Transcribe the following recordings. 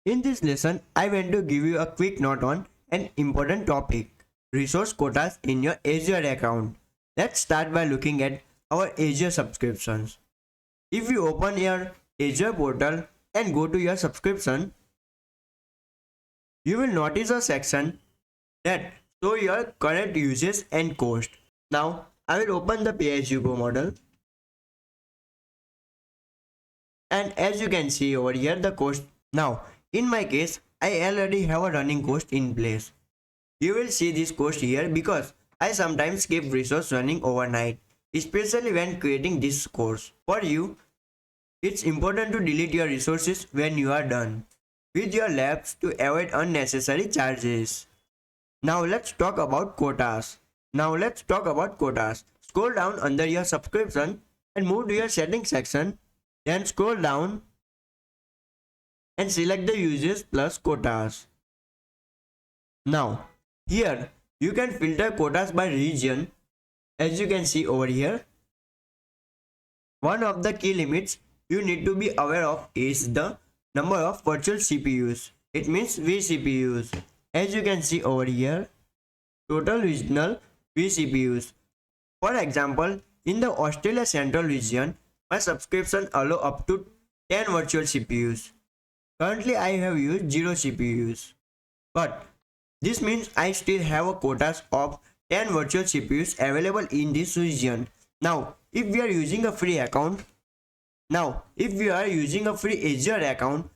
In this lesson, I want to give you a quick note on an important topic, resource quotas in your Azure account. Let's start by looking at our Azure subscriptions. If you open your Azure portal and go to your subscription, you will notice a section that show your current usage and cost. Now, I will open the pay-as-you-go model. And as you can see over here, the cost. Now, in my case, I already have a running cost in place. You will see this cost here because I sometimes keep resource running overnight, especially when creating this course. For you, it's important to delete your resources when you are done with your labs to avoid unnecessary charges. Now let's talk about quotas. Scroll down under your subscription and move to your settings section. Then scroll down and select the usage plus quotas. Now, here you can filter quotas by region. As you can see over here, one of the key limits you need to be aware of is the number of virtual CPUs. It means vCPUs. As you can see over here, total regional vCPUs. For example, in the Australia Central region, my subscription allows up to 10 virtual CPUs. Currently, I have used 0 CPUs. But this means I still have a quotas of 10 virtual CPUs available in this region. Now, if we are using a free account, Azure account,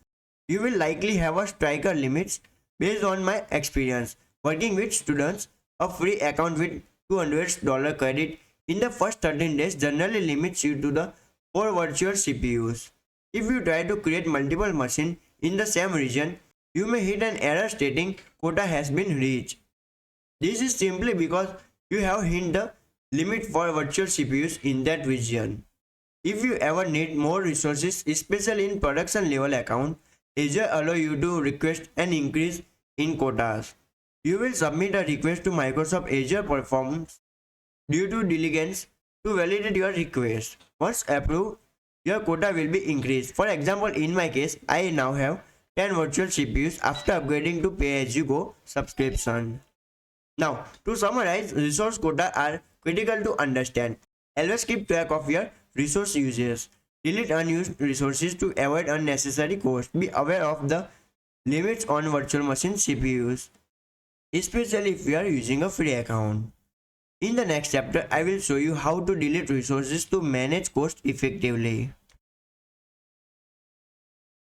you will likely have a striker limits. Based on my experience working with students, a free account with $200 credit in the first 13 days generally limits you to the 4 virtual CPUs. If you try to create multiple machines in the same region, you may hit an error stating quota has been reached. This is simply because you have hit the limit for virtual CPUs in that region. If you ever need more resources, especially in production level account, Azure allows you to request an increase in quotas. You will submit a request to Microsoft Azure Performance due to diligence to validate your request. Once approved, your quota will be increased. For example, in my case, I now have 10 virtual CPUs after upgrading to pay-as-you-go subscription. Now, to summarize, resource quota are critical to understand. Always keep track of your resource uses. Delete unused resources to avoid unnecessary cost. Be aware of the limits on virtual machine CPUs, especially if you are using a free account. In the next chapter, I will show you how to delete resources to manage cost effectively.